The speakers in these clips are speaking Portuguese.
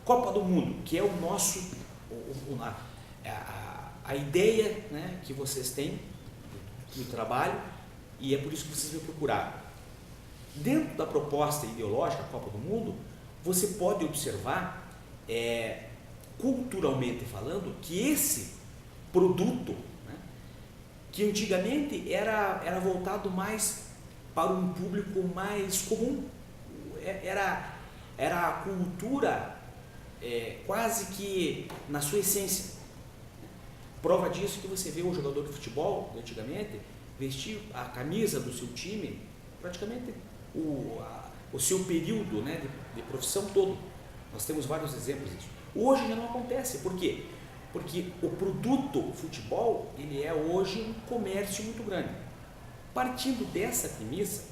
Copa do Mundo, que é o nosso, a ideia, né, que vocês têm do trabalho, e é por isso que vocês me procuraram. Dentro da proposta ideológica Copa do Mundo, você pode observar, culturalmente falando, que esse produto, né, que antigamente era voltado mais para um público mais comum, era a cultura quase que na sua essência. Prova disso que você vê o jogador de futebol, antigamente, vestir a camisa do seu time, praticamente o seu período, né, de profissão todo. Nós temos vários exemplos disso. Hoje já não acontece. Por quê? Porque o produto futebol, ele é hoje um comércio muito grande. Partindo dessa premissa,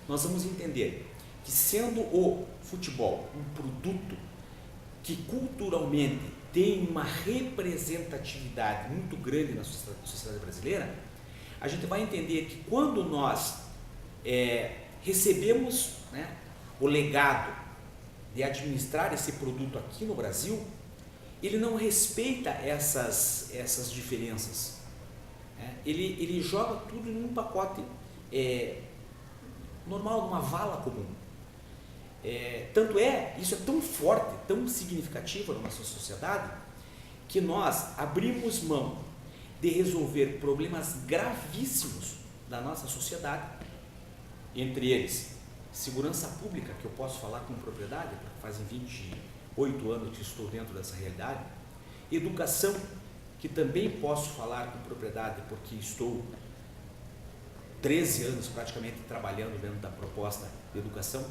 nós vamos entender que, sendo o futebol um produto que culturalmente tem uma representatividade muito grande na sociedade brasileira, a gente vai entender que quando nós recebemos, né, o legado de administrar esse produto aqui no Brasil, ele não respeita essas diferenças. Ele joga tudo em um pacote normal, numa vala comum. Isso é tão forte, tão significativo na nossa sociedade, que nós abrimos mão de resolver problemas gravíssimos da nossa sociedade, entre eles segurança pública, que eu posso falar com propriedade, porque fazem 28 anos que estou dentro dessa realidade, educação, que também posso falar com propriedade, porque estou 13 anos praticamente trabalhando dentro da proposta de educação,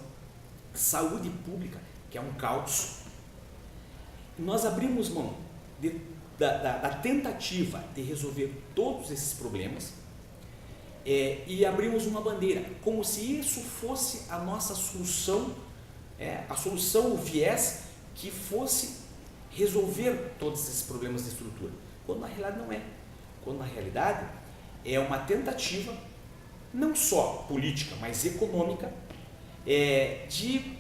saúde pública, que é um caos. Nós abrimos mão da tentativa de resolver todos esses problemas e abrimos uma bandeira, como se isso fosse a nossa solução, a solução, o viés que fosse resolver todos esses problemas de estrutura, quando na realidade não é. Quando na realidade é uma tentativa, não só política, mas econômica, de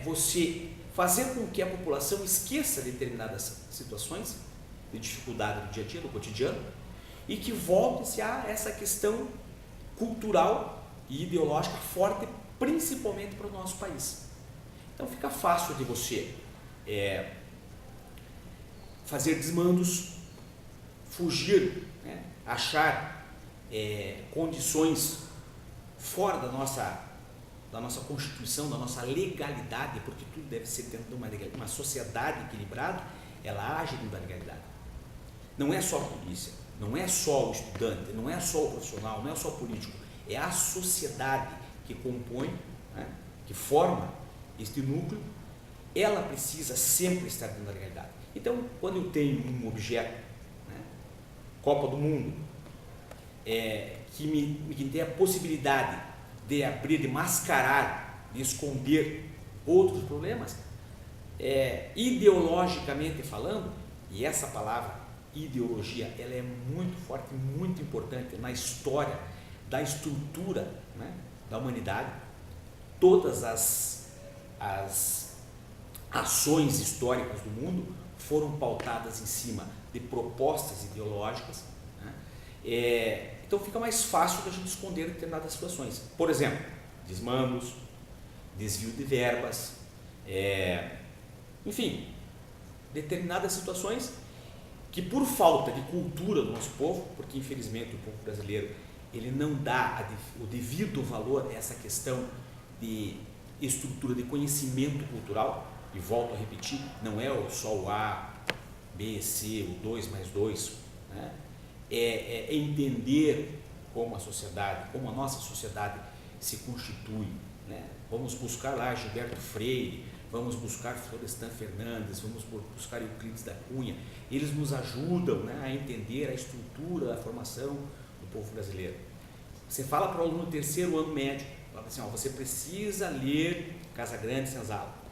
você fazer com que a população esqueça determinadas situações de dificuldade do dia a dia, do cotidiano, e que volte-se a essa questão cultural e ideológica forte, principalmente para o nosso país. Então fica fácil de você fazer desmandos, fugir, né, achar condições fora da nossa Constituição, da nossa legalidade, porque tudo deve ser dentro de uma sociedade equilibrada, ela age dentro da legalidade. Não é só a polícia, não é só o estudante, não é só o profissional, não é só o político, é a sociedade que compõe, né, que forma este núcleo, ela precisa sempre estar dentro da legalidade. Então, quando eu tenho um objeto, né, Copa do Mundo, que me tem a possibilidade de abrir, de mascarar, de esconder outros problemas, ideologicamente falando, e essa palavra ideologia, ela é muito forte, muito importante na história da estrutura, né, da humanidade. Todas as ações históricas do mundo foram pautadas em cima de propostas ideológicas, né? Então fica mais fácil da gente esconder determinadas situações. Por exemplo, desmandos, desvio de verbas, enfim, determinadas situações que, por falta de cultura do nosso povo, porque infelizmente o povo brasileiro ele não dá o devido valor a essa questão de estrutura de conhecimento cultural, e volto a repetir, não é só o A, B, C, o 2 mais 2, né? É entender como a sociedade, como a nossa sociedade se constitui, né? Vamos buscar lá Gilberto Freire, vamos buscar Florestan Fernandes, vamos buscar Euclides da Cunha, eles nos ajudam, né, a entender a estrutura da formação do povo brasileiro. Você fala para o aluno do terceiro ano médio, fala assim, você precisa ler Casagrande Senzala.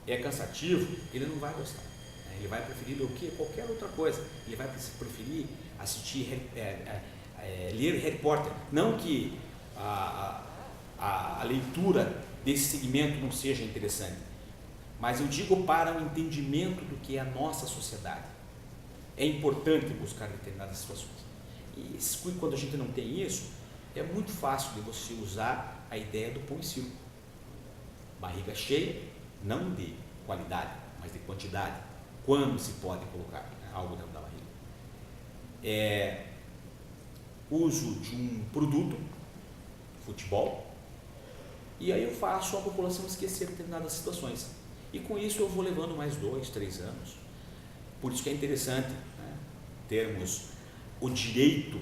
É cansativo, ele não vai gostar, né? Ele vai preferir ler o quê? Qualquer outra coisa, ele vai preferir assistir, ler Harry Potter. Não que a leitura desse segmento não seja interessante, mas eu digo para o entendimento do que é a nossa sociedade. É importante buscar determinadas situações. E quando a gente não tem isso, é muito fácil de você usar a ideia do pão e circo. Barriga cheia, não de qualidade, mas de quantidade. Quando se pode colocar algo dentro da barriga? Uso de um produto, futebol, e aí eu faço a população esquecer determinadas situações. E com isso eu vou levando mais 2, 3 anos. Por isso que é interessante, né, termos o direito,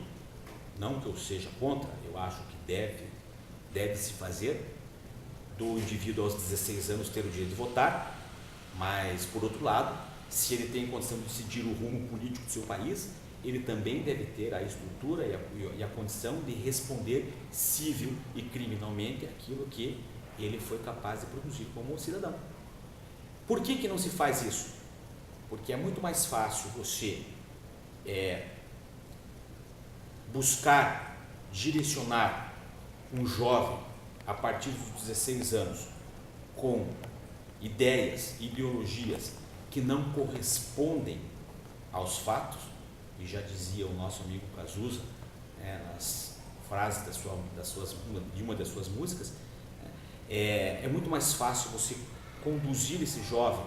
não que eu seja contra, eu acho que deve se fazer, do indivíduo aos 16 anos ter o direito de votar, mas, por outro lado, se ele tem condição de decidir o rumo político do seu país, ele também deve ter a estrutura e a condição de responder civil e criminalmente aquilo que ele foi capaz de produzir como cidadão. Por que não se faz isso? Porque é muito mais fácil você buscar direcionar um jovem a partir dos 16 anos com ideias, ideologias que não correspondem aos fatos, e já dizia o nosso amigo Cazuza, nas frases de uma das suas músicas, é muito mais fácil você conduzir esse jovem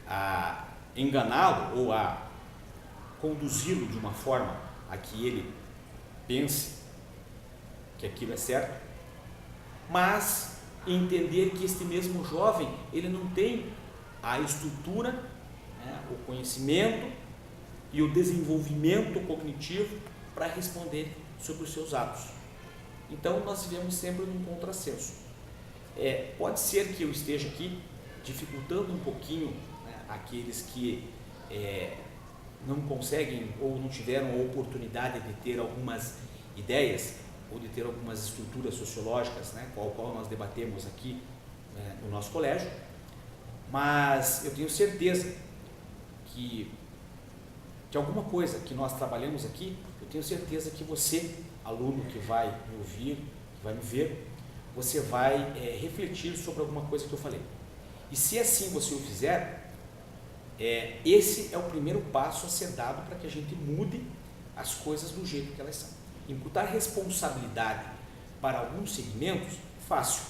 a enganá-lo ou a conduzi-lo de uma forma a que ele pense que aquilo é certo, mas entender que este mesmo jovem, ele não tem a estrutura, o conhecimento e o desenvolvimento cognitivo para responder sobre os seus atos. Então nós vivemos sempre num contrassenso. Pode ser que eu esteja aqui dificultando um pouquinho, aqueles que não conseguem ou não tiveram a oportunidade de ter algumas ideias ou de ter algumas estruturas sociológicas, qual nós debatemos aqui no nosso colégio, mas eu tenho certeza que alguma coisa que nós trabalhamos aqui, eu tenho certeza que você, aluno que vai me ouvir, que vai me ver, você vai refletir sobre alguma coisa que eu falei. E se assim você o fizer, esse é o primeiro passo a ser dado para que a gente mude as coisas do jeito que elas são. Imputar responsabilidade para alguns segmentos, fácil.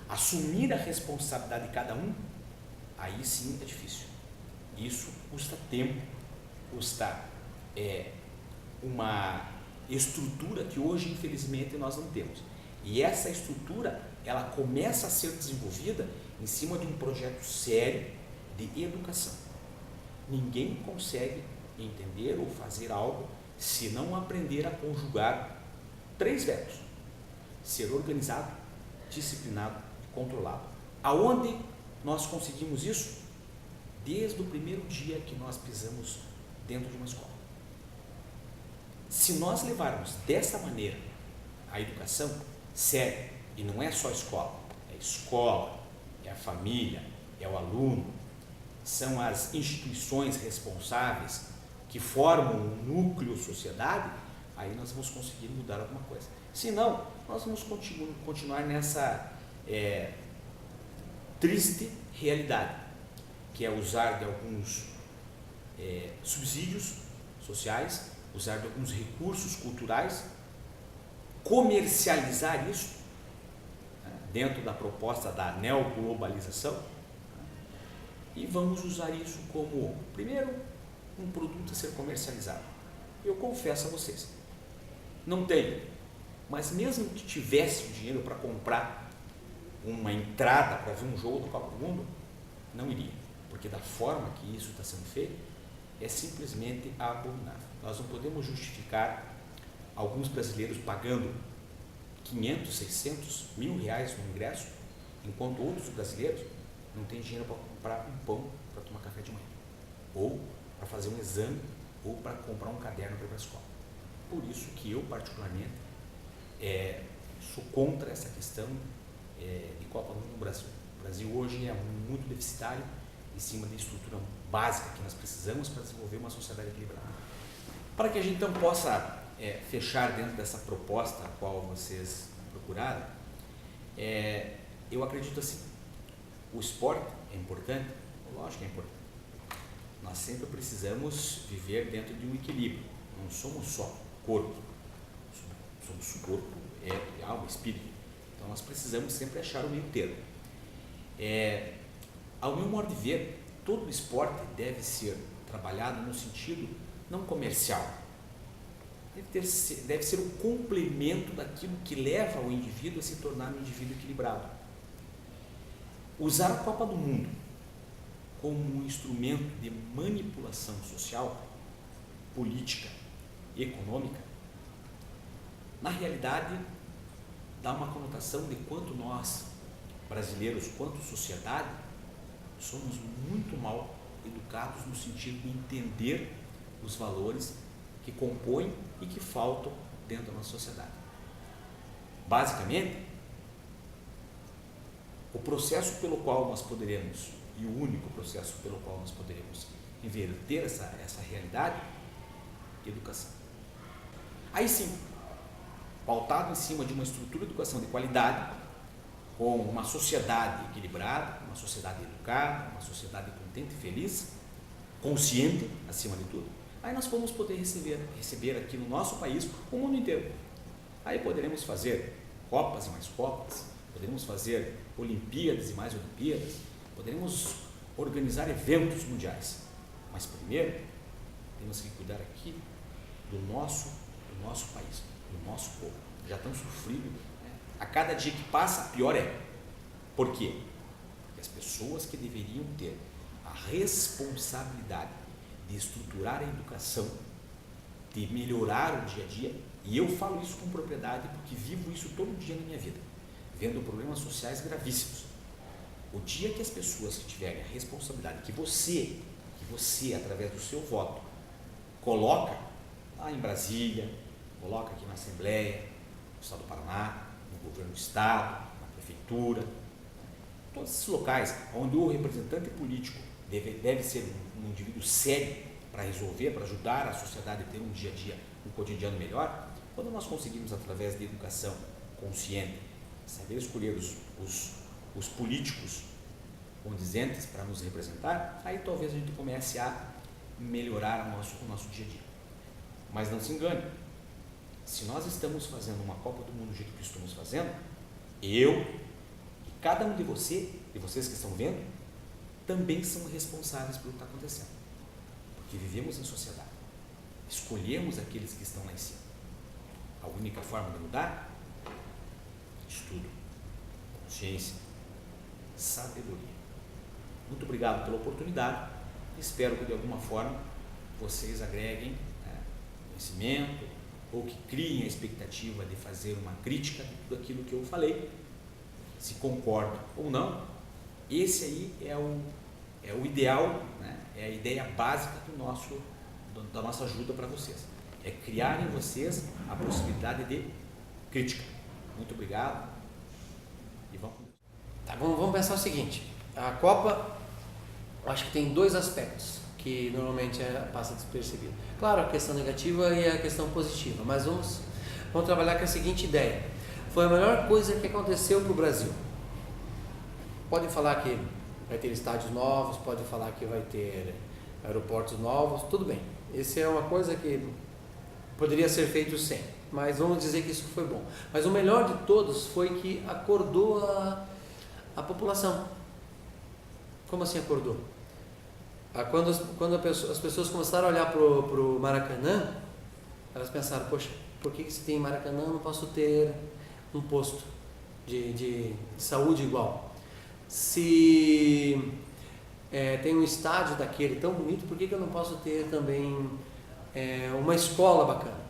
Assumir a responsabilidade de cada um, aí sim é difícil. Isso custa tempo, custa uma estrutura que hoje, infelizmente, nós não temos. E essa estrutura, ela começa a ser desenvolvida em cima de um projeto sério de educação. Ninguém consegue entender ou fazer algo se não aprender a conjugar 3 verbos: ser organizado, disciplinado e controlado. Aonde nós conseguimos isso? Desde o primeiro dia que nós pisamos dentro de uma escola. Se nós levarmos dessa maneira a educação séria, e não é só escola, é escola, é a família, é o aluno, são as instituições responsáveis que formam um núcleo sociedade, aí nós vamos conseguir mudar alguma coisa. Se não, nós vamos continuar nessa triste realidade, que é usar de alguns subsídios sociais, usar de alguns recursos culturais, comercializar isso dentro da proposta da neoglobalização, e vamos usar isso como, primeiro, um produto a ser comercializado. Eu confesso a vocês, não tenho, mas mesmo que tivesse o dinheiro para comprar uma entrada para ver um jogo do Copa do Mundo, não iria, porque da forma que isso está sendo feito, é simplesmente abominável. Nós não podemos justificar alguns brasileiros pagando 500, 600, R$1.000 no ingresso, enquanto outros brasileiros não têm dinheiro para comprar um pão para tomar café de manhã, ou para fazer um exame, ou para comprar um caderno para ir para a escola. Por isso que eu, particularmente, sou contra essa questão de Copa do Mundo no Brasil. O Brasil hoje é muito deficitário em cima da estrutura básica que nós precisamos para desenvolver uma sociedade equilibrada. Para que a gente então possa fechar dentro dessa proposta a qual vocês procuraram, eu acredito assim: O esporte é importante? Lógico que é importante. Nós sempre precisamos viver dentro de um equilíbrio. Não somos só corpo. Somos corpo, alma, espírito. Então nós precisamos sempre achar o meio termo. Ao meu modo de ver, todo esporte deve ser trabalhado no sentido não comercial. Deve ser um complemento daquilo que leva o indivíduo a se tornar um indivíduo equilibrado. Usar a Copa do Mundo como um instrumento de manipulação social, política e econômica, na realidade, dá uma conotação de quanto nós, brasileiros, quanto sociedade, somos muito mal educados no sentido de entender os valores que compõem e que faltam dentro da nossa sociedade. Basicamente, o processo pelo qual nós poderemos, e o único processo pelo qual nós poderemos inverter essa realidade, é educação. Aí sim, pautado em cima de uma estrutura de educação de qualidade, com uma sociedade equilibrada, uma sociedade educada, uma sociedade contente e feliz, consciente acima de tudo, aí nós vamos poder receber aqui no nosso país o mundo inteiro. Aí poderemos fazer copas e mais copas, poderemos fazer Olimpíadas e mais Olimpíadas, poderemos organizar eventos mundiais. Mas primeiro, temos que cuidar aqui do nosso país, do nosso povo. Já estão sofrendo, né? A cada dia que passa, pior é. Por quê? Porque as pessoas que deveriam ter a responsabilidade de estruturar a educação, de melhorar o dia a dia, e eu falo isso com propriedade porque vivo isso todo dia na minha vida, vendo problemas sociais gravíssimos. O dia que as pessoas que tiverem a responsabilidade, que você, através do seu voto, coloca lá em Brasília, coloca aqui na Assembleia, no Estado do Paraná, no governo do Estado, na Prefeitura, todos esses locais onde o representante político deve ser um indivíduo sério para resolver, para ajudar a sociedade a ter um dia a dia, um cotidiano melhor. Quando nós conseguimos, através de educação consciente, saber escolher os políticos condizentes para nos representar, aí talvez a gente comece a melhorar o nosso dia a dia. Mas não se engane, se nós estamos fazendo uma Copa do Mundo do jeito que estamos fazendo, eu e cada um de vocês que estão vendo, também são responsáveis pelo que está acontecendo. Porque vivemos em sociedade, escolhemos aqueles que estão lá em cima. A única forma de mudar? Estudo, consciência, sabedoria. Muito obrigado pela oportunidade. Espero que de alguma forma vocês agreguem conhecimento ou que criem a expectativa de fazer uma crítica de tudo aquilo que eu falei, se concordam ou não. Esse aí é o ideal, né? É a ideia básica da nossa ajuda para vocês. É criar em vocês a possibilidade de crítica. Muito obrigado e vamos com Deus. Tá, vamos pensar o seguinte, a Copa, eu acho que tem dois aspectos que normalmente passa despercebido. Claro, a questão negativa e a questão positiva, mas vamos trabalhar com a seguinte ideia. Foi a melhor coisa que aconteceu para o Brasil. Podem falar que vai ter estádios novos, podem falar que vai ter aeroportos novos, tudo bem. Essa é uma coisa que poderia ser feito sem, mas vamos dizer que isso foi bom. Mas o melhor de todos foi que acordou a população. Como assim acordou? Quando as pessoas começaram a olhar para o Maracanã, elas pensaram, poxa, por que se tem Maracanã eu não posso ter um posto de saúde igual? Se tem um estádio daquele tão bonito, por que eu não posso ter também uma escola bacana?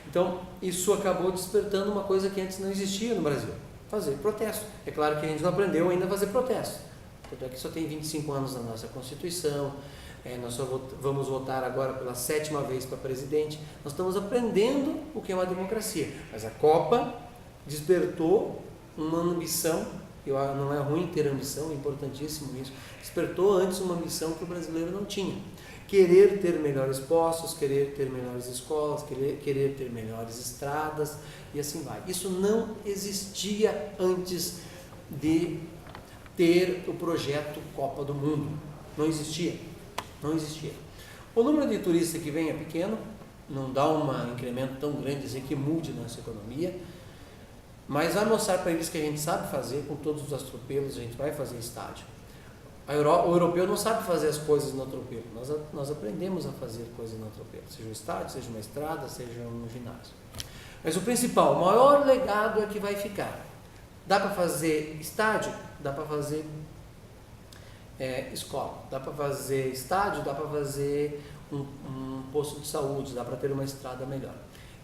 Então, isso acabou despertando uma coisa que antes não existia no Brasil, fazer protesto. É claro que a gente não aprendeu ainda a fazer protesto. Tanto é que só tem 25 anos na nossa Constituição, nós só vamos votar agora pela 7ª vez para presidente. Nós estamos aprendendo o que é uma democracia. Mas a Copa despertou uma ambição, não é ruim ter ambição, é importantíssimo isso, despertou antes uma ambição que o brasileiro não tinha. Querer ter melhores postos, querer ter melhores escolas, querer ter melhores estradas e assim vai. Isso não existia antes de ter o projeto Copa do Mundo. Não existia. O número de turistas que vem é pequeno, não dá um incremento tão grande assim que mude nossa economia, mas vai mostrar para eles que a gente sabe fazer, com todos os atropelos, a gente vai fazer estádio. O europeu não sabe fazer as coisas no atropelo, nós aprendemos a fazer coisas no atropelo, seja um estádio, seja uma estrada, seja um ginásio. Mas o principal, o maior legado é que vai ficar. Dá para fazer estádio? Dá para fazer escola, dá para fazer estádio, dá para fazer um posto de saúde, dá para ter uma estrada melhor.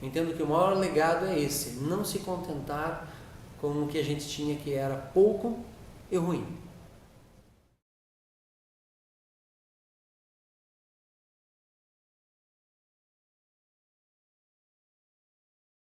Entendo que o maior legado é esse, não se contentar com o que a gente tinha, que era pouco e ruim.